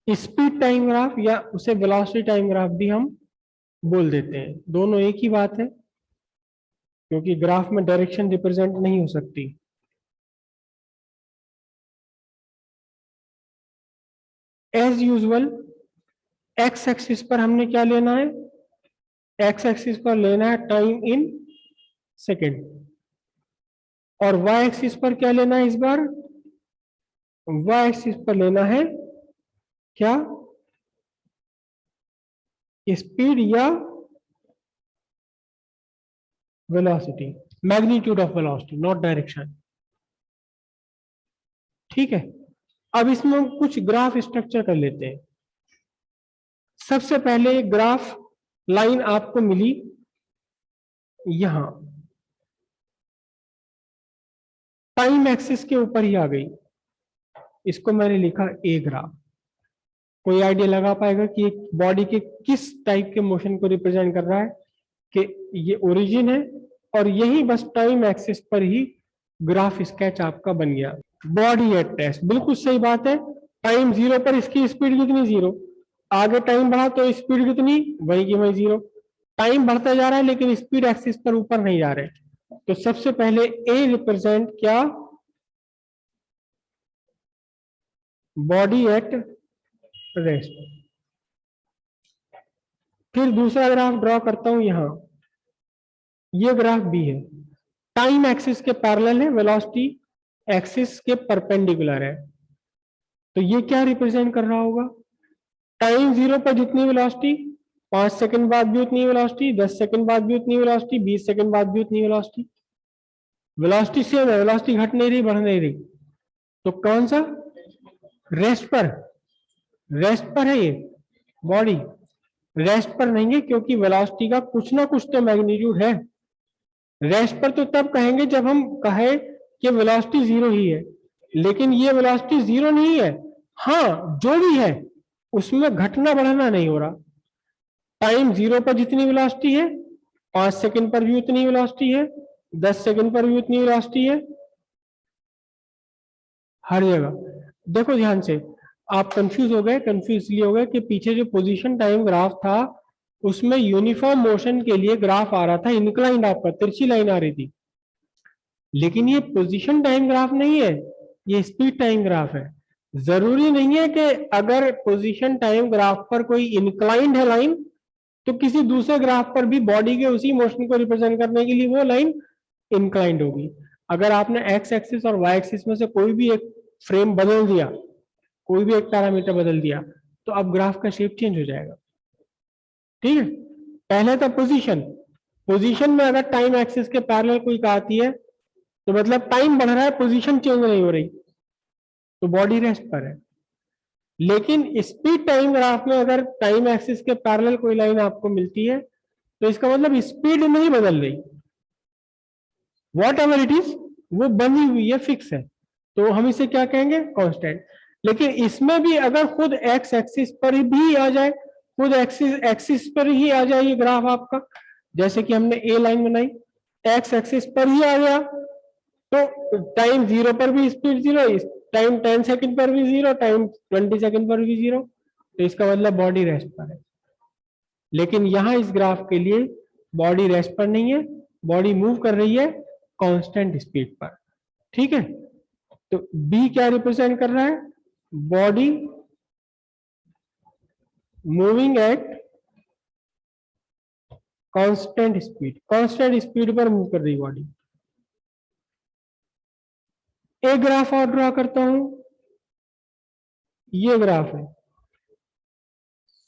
Speed time graph या उसे velocity time graph भी हम बोल देते हैं, दोनों एक ही बात है, क्योंकि ग्राफ में डायरेक्शन रिप्रेजेंट नहीं हो सकती। एज यूजुअल एक्स एक्सिस पर हमने क्या लेना है, एक्स एक्सिस पर लेना है टाइम इन सेकेंड, और वाई एक्सिस पर क्या लेना है इस बार, वाई एक्सिस पर लेना है क्या, स्पीड या velocity, magnitude of velocity, not direction. ठीक है, अब इसमें हम कुछ ग्राफ स्ट्रक्चर कर लेते हैं। सबसे पहले ग्राफ लाइन आपको मिली यहां, टाइम एक्सिस के ऊपर ही आ गई, इसको मैंने लिखा ए ग्राफ। कोई आइडिया लगा पाएगा कि बॉडी के किस टाइप के मोशन को रिप्रेजेंट कर रहा है, कि ये ओरिजिन है और यही बस टाइम एक्सिस पर ही ग्राफ स्केच आपका बन गया। बॉडी एट टेस्ट, बिल्कुल सही बात है। टाइम जीरो पर इसकी स्पीड कितनी, जीरो। आगे टाइम बढ़ा तो स्पीड कितनी, वही की वही जीरो। टाइम बढ़ता जा रहा है लेकिन स्पीड एक्सिस पर ऊपर नहीं जा रहे। तो सबसे पहले ए रिप्रेजेंट क्या, बॉडी एट रेस्ट। फिर दूसरा ग्राफ ड्रॉ करता हूं यहां, ये ग्राफ भी है, टाइम एक्सिस के पैरेलल है, वेलोसिटी एक्सिस के परपेंडिकुलर है। तो ये क्या रिप्रेजेंट कर रहा होगा, टाइम जीरो पर जितनी वेलोसिटी, 5 सेकंड बाद भी उतनी वेलोसिटी, 10 सेकंड बाद भी उतनी वेलोसिटी, 20 सेकंड बाद भी उतनी वेलोसिटी। वेलोसिटी सेम है, वेलोसिटी घट नहीं रही, बढ़ नहीं रही। तो कौन सा, रेस्ट पर, रेस्ट पर है ये बॉडी, रेस्ट पर नहीं है, क्योंकि वेलोसिटी का कुछ ना कुछ तो मैग्नीट्यूड है। रेस्ट पर तो तब कहेंगे जब हम कहें कि वेलोसिटी जीरो ही है, लेकिन ये वेलोसिटी जीरो नहीं है। हाँ, जो भी है उसमें घटना बढ़ना नहीं हो रहा। टाइम जीरो पर जितनी वेलोसिटी है, 5 सेकंड पर भी उतनी वेलोसिटी है, 10 सेकंड पर भी उतनी वेलोसिटी है, हर जगह। देखो ध्यान से, आप कंफ्यूज हो गए, कंफ्यूज इसलिए हो गए कि पीछे जो पोजीशन टाइम ग्राफ था उसमें यूनिफॉर्म मोशन के लिए ग्राफ आ रहा था इंक्लाइंड, आपका तिरछी लाइन आ रही थी। लेकिन ये पोजीशन टाइम ग्राफ नहीं है, ये स्पीड टाइम ग्राफ है। जरूरी नहीं है कि अगर पोजीशन टाइम ग्राफ पर कोई इंक्लाइंड है लाइन, तो किसी दूसरे ग्राफ पर भी बॉडी के उसी मोशन को रिप्रेजेंट करने के लिए वो लाइन इंक्लाइंड होगी। अगर आपने एक्स एक्सिस और वाई एक्सिस में से कोई भी एक फ्रेम बदल दिया, कोई भी एक पैरामीटर बदल दिया, तो अब ग्राफ का शेप चेंज हो जाएगा। ठीक है, पहले तो पोजीशन, पोजीशन में अगर टाइम एक्सिस के पैरेलल कोई आती है तो मतलब टाइम बढ़ रहा है, पोजीशन चेंज नहीं हो रही, तो बॉडी रेस्ट पर है। लेकिन स्पीड टाइम ग्राफ में अगर टाइम एक्सिस के पैरेलल कोई लाइन आपको मिलती है तो इसका मतलब स्पीड नहीं बदल रही, वॉट एवर इट इज, वो बनी हुई है, फिक्स है, तो हम इसे क्या कहेंगे, कांस्टेंट। लेकिन इसमें भी अगर खुद एक्स एक्सिस पर भी आ जाए, खुद एक्सिस एक्सिस पर ही आ जाए ये ग्राफ आपका, जैसे कि हमने ए लाइन बनाई, एक्स एक्सिस पर ही आ गया, तो टाइम जीरो पर भी स्पीड जीरो, टाइम 10 सेकंड पर भी जीरो, टाइम 20 सेकंड पर भी जीरो, तो इसका मतलब बॉडी रेस्ट पर है। लेकिन यहां इस ग्राफ के लिए बॉडी रेस्ट पर नहीं है, बॉडी मूव कर रही है कांस्टेंट स्पीड पर। ठीक है, तो बी क्या रिप्रेजेंट कर रहा है, body moving at constant speed, constant speed पर मूव कर रही बॉडी। एक ग्राफ और ड्रॉ करता हूं, ये ग्राफ है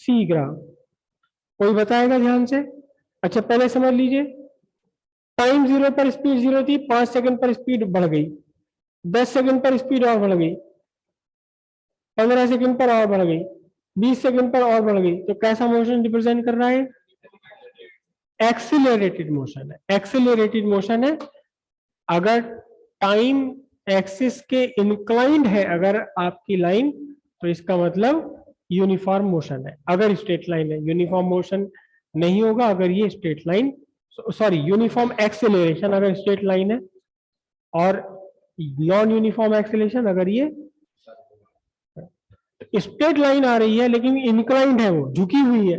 सी ग्राफ, कोई बताएगा ध्यान से। अच्छा पहले समझ लीजिए, टाइम जीरो पर स्पीड जीरो थी, 5 सेकंड पर स्पीड बढ़ गई, 10 सेकंड पर स्पीड और बढ़ गई, 15 सेकंड पर और बढ़ गई, 20 सेकंड पर और बढ़ गई, तो कैसा मोशन रिप्रेजेंट कर रहा है, एक्सिलरेटेड मोशन है, एक्सिलरेटेड मोशन है। अगर टाइम एक्सिस के इंक्लाइंड है अगर आपकी लाइन, तो इसका मतलब यूनिफॉर्म मोशन है। अगर स्ट्रेट लाइन है, यूनिफॉर्म मोशन नहीं होगा अगर ये straight line, sorry uniform acceleration अगर स्ट्रेट लाइन है, और नॉन यूनिफॉर्म एक्सेलरेशन अगर ये, स्ट्रेट लाइन आ रही है लेकिन इंक्लाइंड है, वो झुकी हुई है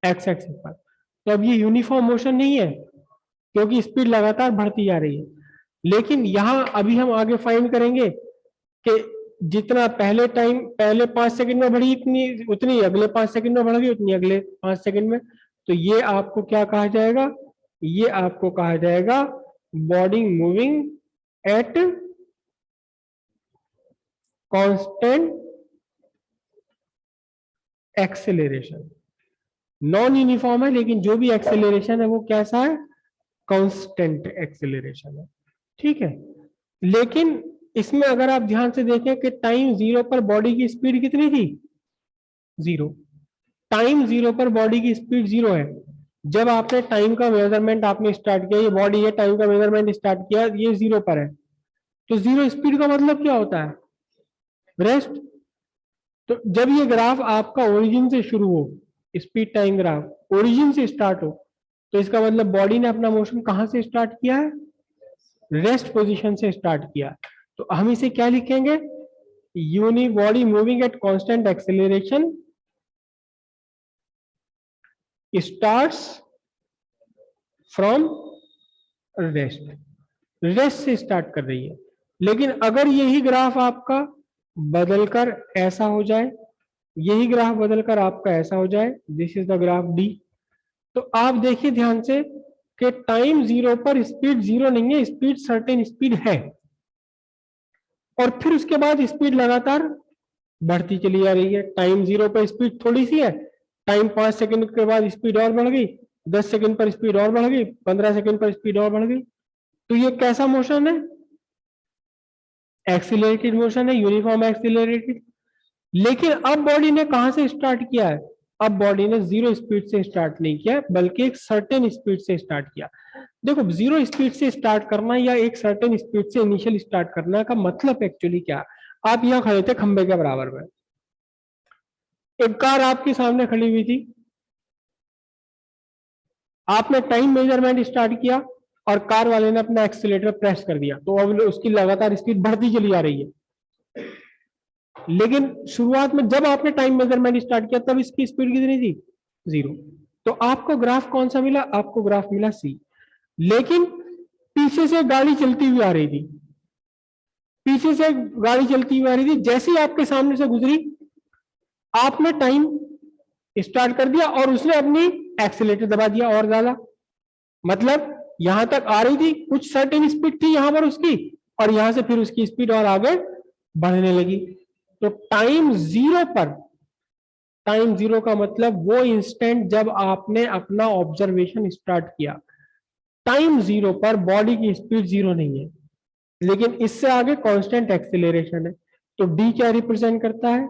एक्स एक्सिस पर। तो अब ये यूनिफॉर्म मोशन नहीं है क्योंकि स्पीड लगातार बढ़ती जा रही है। लेकिन यहां अभी हम आगे फाइंड करेंगे कि जितना पहले 5 सेकंड में बढ़ी इतनी उतनी अगले 5 सेकंड में बढ़ गई, उतनी अगले 5 सेकंड में। तो ये आपको क्या कहा जाएगा? ये आपको कहा जाएगा body moving at constant acceleration. Non uniform है लेकिन जो भी एक्सेलरेशन है वो कैसा है? कांस्टेंट एक्सेलरेशन है। ठीक है, लेकिन इसमें अगर आप ध्यान से देखें कि टाइम 0 पर बॉडी की स्पीड कितनी थी? 0। टाइम 0 पर बॉडी की स्पीड 0 है। जब आपने टाइम का मेजरमेंट आपने स्टार्ट किया, ये बॉडी है, टाइम का मेजरमेंट स्टार्ट किया, ये 0 पर है, तो 0 स्पीड का मतलब क्या होता है? रेस्ट। तो जब ये ग्राफ आपका ओरिजिन से शुरू हो, स्पीड टाइम ग्राफ ओरिजिन से स्टार्ट हो, तो इसका मतलब बॉडी ने अपना मोशन कहां से स्टार्ट किया है? रेस्ट पोजीशन से स्टार्ट किया। तो हम इसे क्या लिखेंगे? Uni body moving at constant acceleration starts from rest. Rest से स्टार्ट कर रही है। लेकिन अगर यही ग्राफ आपका बदलकर ऐसा हो जाए, यही ग्राफ बदलकर आपका ऐसा हो जाए, this is the graph D, तो आप देखिए ध्यान से कि टाइम 0 पर स्पीड 0 नहीं है, स्पीड सर्टेन स्पीड है, और फिर उसके बाद स्पीड लगातार बढ़ती चली जा रही है। टाइम 0 पर स्पीड थोड़ी सी है, टाइम 5 सेकंड के बाद स्पीड और बढ़ गई, 10 सेकंड पर स्पीड और बढ़ गई, 15 सेकंड पर स्पीड और बढ़ गई। तो ये कैसा मोशन है? एक्सीलरेटेड मोशन है, यूनिफॉर्म एक्सीलरेटेड। लेकिन अब बॉडी ने कहां से स्टार्ट किया है? अब बॉडी ने 0 स्पीड से स्टार्ट नहीं किया, बल्कि एक सर्टेन स्पीड से स्टार्ट किया। देखो, 0 स्पीड से स्टार्ट करना या एक सर्टेन स्पीड से इनिशियल स्टार्ट करना का मतलब एक्चुअली क्या? आप यहां खड़े थे खंबे के बराबर में, एक कार आपके सामने खड़ी हुई थी, आपने टाइम मेजरमेंट स्टार्ट किया और कार वाले ने अपना एक्सीलरेटर प्रेस कर दिया, तो अब उसकी लगातार स्पीड बढ़ती चली जा रही है। लेकिन शुरुआत में जब आपने टाइम मेजरमेंट स्टार्ट किया तब इसकी स्पीड कितनी थी? 0। तो आपको ग्राफ कौन सा मिला? आपको ग्राफ मिला सी। लेकिन पीछे से गाड़ी चलती हुई आ रही थी, पीछे से गाड़ी चलती हुई आ रही थी, जैसे ही आपके सामने से गुजरी, आपने टाइम स्टार्ट कर दिया और उसने अपनी एक्सीलरेटर दबा दिया और ज्यादा। मतलब यहां तक आ रही थी, कुछ सर्टेन स्पीड थी यहां पर उसकी, और यहां से फिर उसकी स्पीड और आगे बढ़ने लगी। तो टाइम 0 पर, टाइम 0 का मतलब वो इंस्टेंट जब आपने अपना ऑब्जर्वेशन स्टार्ट किया। टाइम 0 पर बॉडी की स्पीड 0 नहीं है, लेकिन इससे आगे कांस्टेंट एक्सीलरेशन है। तो डी क्या रिप्रेजेंट करता है?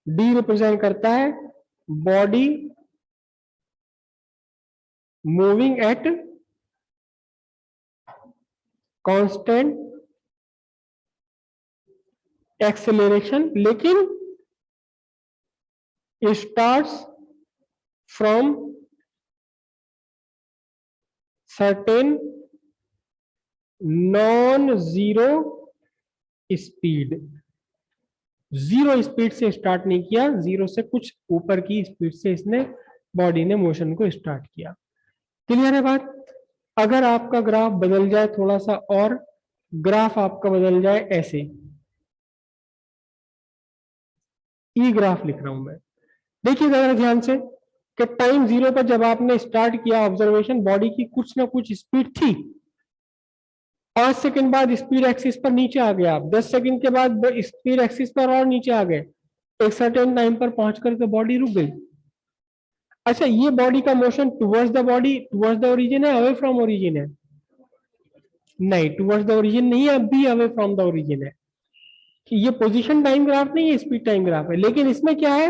डी रिप्रेजेंट करता है body moving at constant acceleration, लेकिन starts from certain non zero speed. 0 speed से स्टार्ट नहीं किया, 0 से कुछ ऊपर की स्पीड से इसने बॉडी ने मोशन को स्टार्ट किया। क्लियर है बात? अगर आपका ग्राफ बदल जाए थोड़ा सा, और ग्राफ आपका बदल जाए ऐसे, ई ग्राफ लिख रहा हूं मैं, देखिए जरा ध्यान से कि टाइम 0 पर जब आपने स्टार्ट किया ऑब्जर्वेशन, बॉडी की कुछ ना कुछ स्पीड थी, 5 सेकंड बाद स्पीड एक्सिस पर नीचे आ गया, 10 सेकंड के बाद स्पीड एक्सिस पर और नीचे आ गए, एक सर्टेन टाइम पर पहुंचकर तो बॉडी रुक गई। अच्छा, ये बॉडी का motion towards the body, towards the origin है, अवे फ्रॉम ओरिजिन है? नहीं, टुवर्ड्स द ओरिजिन नहीं है, अब भी अवे फ्रॉम द ओरिजिन है। ये पोजीशन टाइम ग्राफ नहीं है, स्पीड टाइम ग्राफ है। लेकिन इसमें क्या है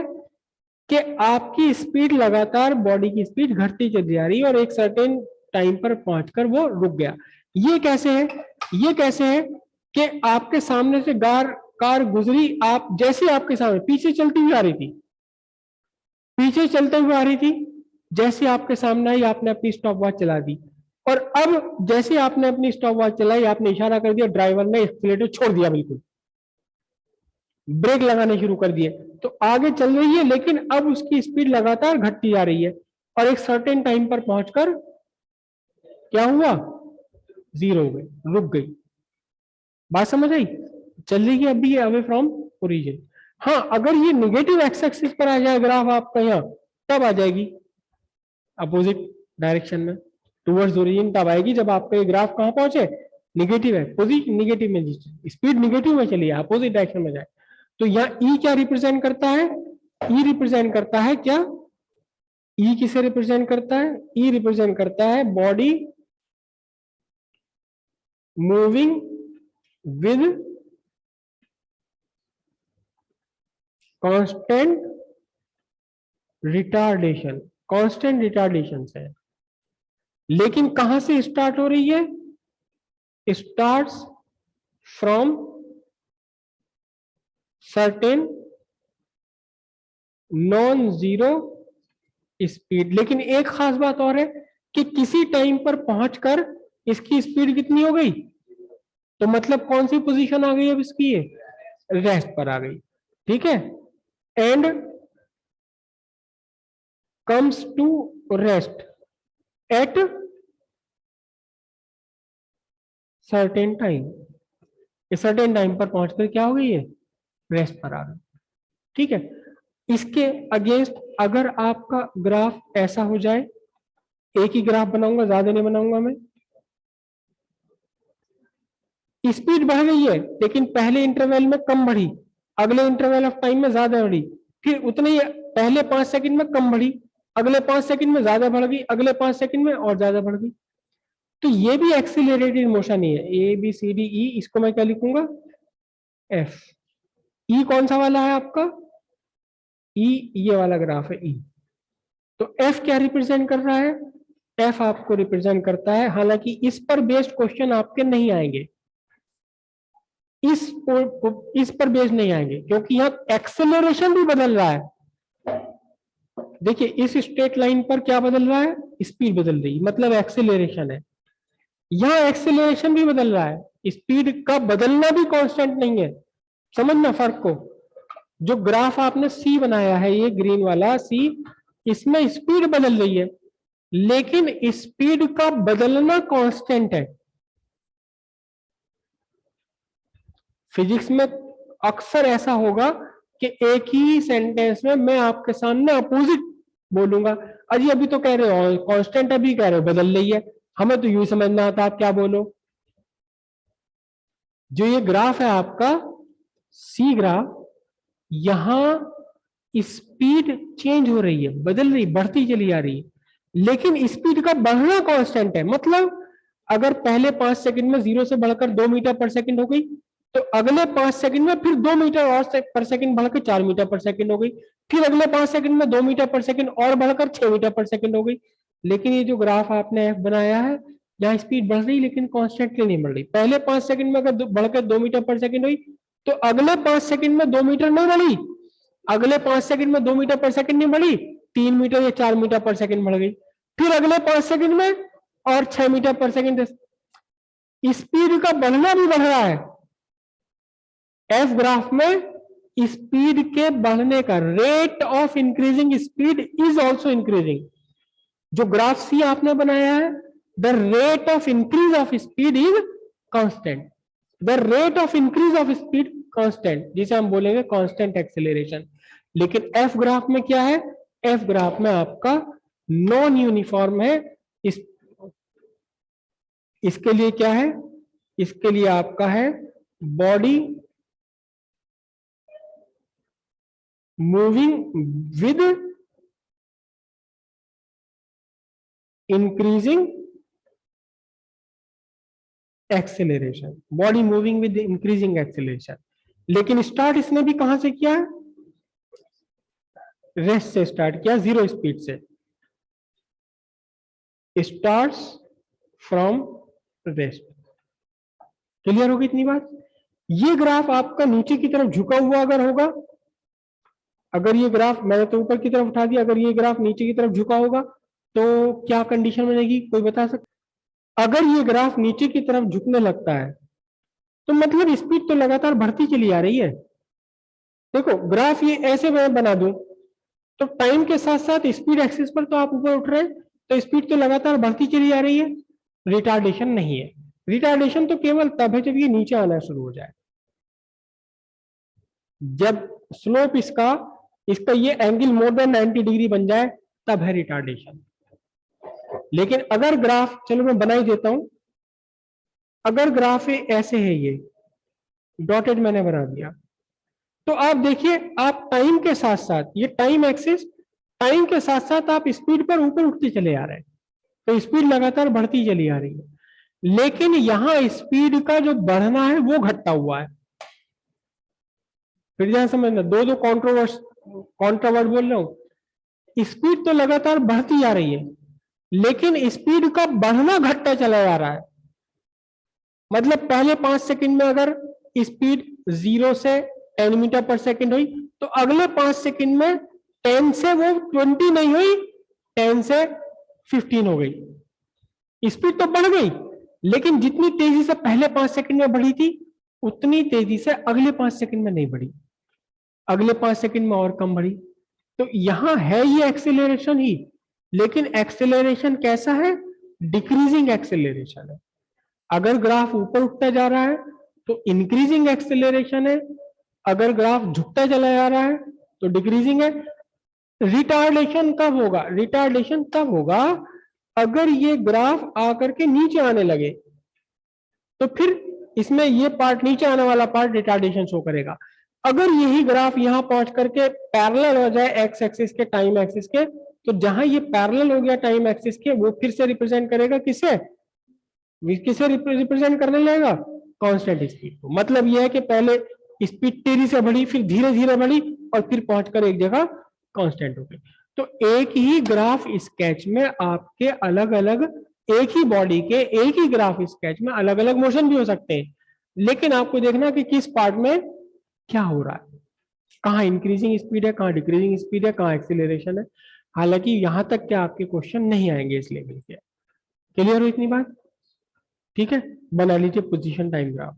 कि आपकी स्पीड लगातार, बॉडी की स्पीड घटती चली जा रही है और एक सर्टेन टाइम पर पहुंचकर वो रुक गया। ये कैसे है? ये कैसे है कि आपके सामने से कार गुजरी, आप जैसे आपके सामने पीछे चलती हुई आ रही थी, पीछे चलते हुए आ रही थी, जैसे आपके सामने आई आपने अपनी स्टॉप वॉच चला दी, और अब जैसे आपने अपनी स्टॉप वॉच चलाई, आपने इशारा कर दिया, ड्राइवर ने एक्सीलरेटर छोड़ दिया बिल्कुल। ब्रेक लगाने शुरू कर दिए, तो आगे चल रही है लेकिन अब उसकी स्पीड लगातार घटती जा रही है और एक सर्टेन टाइम पर पहुंचकर क्या हुआ, जीरो हो गई, रुक गई। बात समझ आई? चल रही है अभी अवे फ्रॉम ओरिजिन। हाँ, अगर ये निगेटिव एक्स एक्सिस पर आ जाए ग्राफ आपका यहाँ, तब आ जाएगी अपोजिट डायरेक्शन में टुवर्ड्स ओरिजिन, तब आएगी जब आपका ये ग्राफ कहाँ पहुंचे, निगेटिव है, पोजिशन निगेटिव में, स्पीड निगेटिव में चली है, अपोजिट डायरेक्शन में जाए। तो यहाँ ई क्या रिप्रेजेंट करता है, ई रिप्रेजेंट करता है क्या, ई किसे रिप्रेजेंट करता है, ई रिप्रेजेंट करता है body moving with constant retardation, constant retardation से। लेकिन कहां से स्टार्ट हो रही है, starts from certain non zero speed. लेकिन एक खास बात और है कि किसी टाइम पर पहुंचकर इसकी स्पीड कितनी हो गई, तो मतलब कौन सी पोजीशन आ गई अब इसकी, ये रेस्ट पर आ गई, ठीक है, and comes to rest at certain time. Certain time पर पहुंचकर क्या हो गई, ये रेस्ट पर आ गई, ठीक है। इसके अगेंस्ट अगर आपका ग्राफ ऐसा हो जाए, एक ही ग्राफ बनाऊंगा, ज्यादा नहीं बनाऊंगा मैं, स्पीड बढ़ गई है लेकिन पहले इंटरवल में कम बढ़ी, अगले इंटरवल ऑफ टाइम में ज्यादा बढ़ी, फिर उतने ही पहले 5 सेकंड में कम बढ़ी, अगले 5 सेकंड में ज्यादा बढ़ गई, अगले 5 सेकंड में और ज्यादा बढ़ गई। तो ये भी एक्सीलरेटेड मोशन ही है, A B C D E, इसको मैं क्या लिखूंगा, एफ। ई कौन सा वाला है आपका, ई ये वाला ग्राफ है ई। तो एफ क्या रिप्रेजेंट कर रहा है, एफ आपको रिप्रेजेंट करता है, हालांकि इस पर बेस्ड क्वेश्चन आपके नहीं आएंगे, इस पर बेस्ड नहीं आएंगे क्योंकि यहाँ एक्सेलरेशन भी बदल रहा है। देखिए इस स्ट्रेट लाइन पर क्या बदल रहा है, स्पीड बदल रही, मतलब एक्सेलरेशन है। यहाँ एक्सेलरेशन भी बदल रहा है, स्पीड का बदलना भी कांस्टेंट नहीं है, समझना फर्क को। जो ग्राफ आपने सी बनाया है, ये ग्रीन वाला सी, इसमें स्पीड बदल रही है लेकिन स्पीड का बदलना कांस्टेंट है। फिजिक्स में अक्सर ऐसा होगा कि एक ही सेंटेंस में मैं आपके सामने अपोजिट बोलूंगा, अजी अभी तो कह रहे हो कांस्टेंट, अभी कह रहे हो बदल रही है, हमें तो यूं समझना आता आप क्या बोलो। जो ये ग्राफ है आपका सी ग्राफ, यहां स्पीड चेंज हो रही है, बदल रही, बढ़ती चली आ रही है, लेकिन स्पीड का बढ़ना कांस्टेंट है। मतलब अगर पहले 5 सेकंड में 0 से बढ़कर 2 मीटर पर सेकंड हो गई, तो अगले 5 सेकंड में फिर 2 मीटर और पर सेकंड बढ़कर 4 मीटर पर सेकंड हो गई, फिर अगले 5 सेकंड में 2 मीटर पर सेकंड और बढ़कर 6 मीटर पर सेकंड हो गई। लेकिन ये जो ग्राफ आपने एफ बनाया है, यहाँ स्पीड बढ़ रही लेकिन कॉन्स्टेंटली नहीं बढ़ रही। पहले 5 सेकंड में अगर बढ़कर 2 मीटर पर सेकंड हुई, तो अगले 5 सेकंड में 2 मीटर नहीं बढ़ी, अगले 5 सेकंड में 2 मीटर पर सेकंड नहीं बढ़ी, 3 मीटर या 4 मीटर पर सेकंड बढ़ गई, फिर अगले 5 सेकंड में और 6 मीटर पर सेकंड। स्पीड का बढ़ना भी बढ़ रहा है। एफ ग्राफ में स्पीड के बढ़ने का rate of increasing speed is also increasing. जो ग्राफ सी आपने बनाया है, the rate of increase of speed is constant, the rate of increase of speed constant, जिसे हम बोलेंगे कांस्टेंट एक्सेलरेशन। लेकिन एफ ग्राफ में क्या है, एफ ग्राफ में आपका नॉन यूनिफॉर्म है। इसके लिए क्या है, इसके लिए आपका है body moving with increasing acceleration, body moving with increasing acceleration. लेकिन स्टार्ट इसने भी कहां से किया, रेस्ट से स्टार्ट किया, जीरो स्पीड से, स्टार्ट्स फ्रॉम रेस्ट। क्लियर होगी इतनी बात। ये ग्राफ आपका नीचे की तरफ झुका हुआ अगर होगा, अगर ये ग्राफ मैंने तो ऊपर की तरफ उठा दिया, अगर ये ग्राफ नीचे की तरफ झुका होगा तो क्या कंडीशन बनेगी, कोई बता सकता? अगर ये ग्राफ नीचे की तरफ झुकने लगता है तो मतलब स्पीड तो लगातार बढ़ती चली आ रही है, देखो ग्राफ ये ऐसे मैं बना दूं तो टाइम के साथ साथ स्पीड एक्सिस पर तो आप ऊपर उठ रहे हैं, तो स्पीड तो लगातार बढ़ती चली जा रही है, रिटार्डेशन नहीं है। रिटार्डेशन तो केवल तब है जब ये नीचे आना शुरू हो जाए, जब स्लोप इसका इसका ये एंगल मोर देन 90 डिग्री बन जाए तब है रिटार्डेशन। लेकिन अगर ग्राफ, चलो मैं बना ही देता हूं, अगर ग्राफ ऐसे है, ये डॉटेड मैंने बना दिया, तो आप देखिए आप टाइम के साथ साथ, ये टाइम एक्सिस, टाइम के साथ साथ आप स्पीड पर ऊपर उठते चले आ रहे हैं, तो स्पीड लगातार बढ़ती चली आ रही है। लेकिन यहां स्पीड का जो बढ़ना है वो घटता हुआ है। फिर ध्यान समझना, दो कॉन्ट्रावर्ड बोल रहा हूं। स्पीड तो लगातार बढ़ती जा रही है, लेकिन स्पीड का बढ़ना घटता चला जा रहा है। मतलब पहले 5 सेकंड में अगर स्पीड 0 से 10 मीटर पर सेकंड हुई, तो अगले 5 सेकंड में 10 से वो 20 नहीं हुई, 10 से 15 हो गई। स्पीड तो बढ़ गई, लेकिन जितनी तेजी से पहले 5 सेकंड में बढ़ी थी उतनी तेजी से अगले 5 सेकंड में नहीं बढ़ी, अगले 5 सेकंड में और कम बढ़ी। तो यहां है ये एक्सेलरेशन ही, लेकिन एक्सेलरेशन कैसा है? डिक्रीजिंग एक्सेलरेशन है। अगर ग्राफ ऊपर उठता जा रहा है तो इंक्रीजिंग एक्सेलरेशन है, अगर ग्राफ झुकता चला जा रहा है तो डिक्रीजिंग है। रिटार्डेशन कब होगा? रिटार्डेशन तब होगा अगर ये ग्राफ आकर के नीचे आने लगे, तो फिर इसमें ये पार्ट, नीचे आने वाला पार्ट रिटार्डेशन शो करेगा। अगर यही ग्राफ यहां पहुंच करके पैरेलल हो जाए एक्स एक्सिस के, टाइम एक्सिस के, तो जहां ये पैरेलल हो गया टाइम एक्सिस के, वो फिर से रिप्रेजेंट करेगा किसे? किसे रिप्रेजेंट करने लगेगा? कांस्टेंट स्पीड को। मतलब यह है कि पहले स्पीड तेजी से बढ़ी, फिर धीरे धीरे बढ़ी, और फिर पहुंचकर एक जगह कांस्टेंट हो गई। तो एक ही ग्राफ स्केच में आपके अलग अलग, एक ही बॉडी के एक ही ग्राफ स्केच में अलग अलग मोशन भी हो सकते हैं, लेकिन आपको देखना कि किस पार्ट में क्या हो रहा है, कहाँ इंक्रीजिंग स्पीड है, कहाँ डिक्रीजिंग स्पीड है, कहाँ एक्सीलरेशन है। हालांकि यहां तक के आपके क्वेश्चन नहीं आएंगे इस लेवल के। क्लियर हो इतनी बात? ठीक है, बना लीजिए पोजीशन टाइम ग्राफ।